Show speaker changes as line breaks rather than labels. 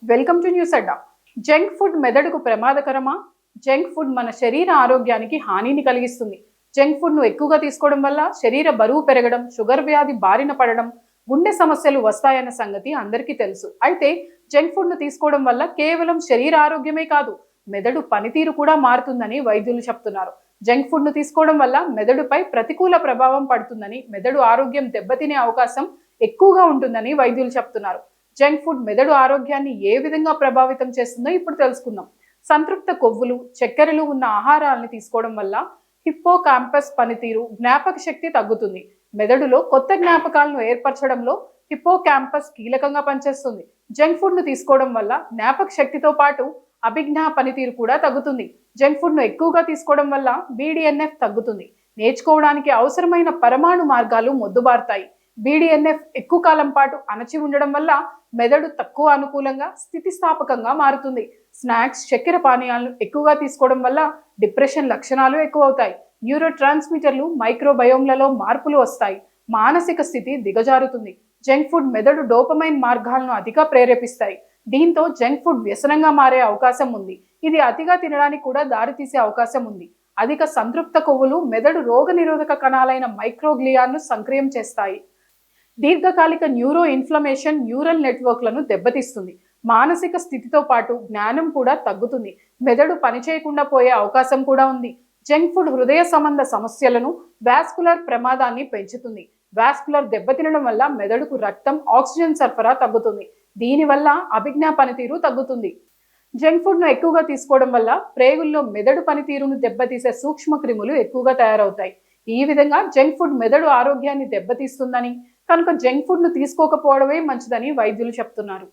Welcome to news Adda. Junk food మెదడుకు ప్రమాదకరమా? Junk food మన శరీర ఆరోగ్యానికి హానిని కలిగిస్తుంది. జంక్ ఫుడ్ ను ఎక్కువగా తీసుకోవడం వల్ల శరీర బరువు పెరగడం, షుగర్ వ్యాధి బారిన పడడం, గుండె సమస్యలు వస్తాయన్న సంగతి అందరికీ తెలుసు. అయితే జంక్ ఫుడ్ ను తీసుకోవడం వల్ల కేవలం శరీర ఆరోగ్యమే కాదు, మెదడు పనితీరు కూడా మారుతుందని వైద్యులు చెప్తున్నారు. జంక్ ఫుడ్ ను తీసుకోవడం వల్ల మెదడుపై ప్రతికూల ప్రభావం పడుతుందని, మెదడు ఆరోగ్యం దెబ్బతినే అవకాశం ఎక్కువగా ఉంటుందని వైద్యులు చెప్తున్నారు. జంక్ ఫుడ్ మెదడు ఆరోగ్యాన్ని ఏ విధంగా ప్రభావితం చేస్తుందో ఇప్పుడు తెలుసుకుందాం. సంతృప్త కొవ్వులు, చక్కెరలు ఉన్న ఆహారాలను తీసుకోవడం వల్ల హిప్పో క్యాంపస్ పనితీరు, జ్ఞాపక శక్తి తగ్గుతుంది. మెదడులో కొత్త జ్ఞాపకాలను ఏర్పరచడంలో హిప్పో క్యాంపస్ కీలకంగా పనిచేస్తుంది. జంక్ ఫుడ్ ను తీసుకోవడం వల్ల జ్ఞాపక శక్తితో పాటు అభిజ్ఞా పనితీరు కూడా తగ్గుతుంది. జంక్ ఫుడ్ ను ఎక్కువగా తీసుకోవడం వల్ల BDNF తగ్గుతుంది. నేర్చుకోవడానికి అవసరమైన పరమాణు మార్గాలు మొద్దుబారుతాయి. BDNF ఎక్కువ కాలం పాటు అణచి ఉండడం వల్ల మెదడు తక్కువ అనుకూలంగా, స్థితిస్థాపకంగా మారుతుంది. స్నాక్స్, చక్కెర పానీయాలను ఎక్కువగా తీసుకోవడం వల్ల డిప్రెషన్ లక్షణాలు ఎక్కువవుతాయి. న్యూరో ట్రాన్స్మిటర్లు, మైక్రోబయోమ్లలో మార్పులు వస్తాయి. మానసిక స్థితి దిగజారుతుంది. జంక్ ఫుడ్ మెదడు డోపమైన్ మార్గాలను అతిగా ప్రేరేపిస్తాయి. దీంతో జంక్ ఫుడ్ వ్యసనంగా మారే అవకాశం ఉంది. ఇది అతిగా తినడానికి కూడా దారితీసే అవకాశం ఉంది. అధిక సంతృప్త కొవ్వులు మెదడు రోగనిరోధక కణాలైన మైక్రోగ్లియాను సంక్రియం చేస్తాయి. దీర్ఘకాలిక న్యూరో ఇన్ఫ్లమేషన్ న్యూరల్ నెట్వర్క్లను దెబ్బతీస్తుంది. మానసిక స్థితితో పాటు జ్ఞానం కూడా తగ్గుతుంది. మెదడు పనిచేయకుండా పోయే అవకాశం కూడా ఉంది. జంక్ ఫుడ్ హృదయ సంబంధ సమస్యలను, వాస్కులర్ ప్రమాదాన్ని పెంచుతుంది. వాస్కులర్ దెబ్బతినడం వల్ల మెదడుకు రక్తం, ఆక్సిజన్ సరఫరా తగ్గుతుంది. దీనివల్ల అభిజ్ఞా పనితీరు తగ్గుతుంది. జంక్ ఫుడ్ ను ఎక్కువగా తీసుకోవడం వల్ల ప్రేగుల్లో మెదడు పనితీరును దెబ్బతీసే సూక్ష్మ క్రిములు ఎక్కువగా తయారవుతాయి. ఈ విధంగా జంక్ ఫుడ్ మెదడు ఆరోగ్యాన్ని దెబ్బతీస్తుందని, కనుక జంక్ ఫుడ్ ను తీసుకోకపోవడమే మంచిదని వైద్యులు చెప్తున్నారు.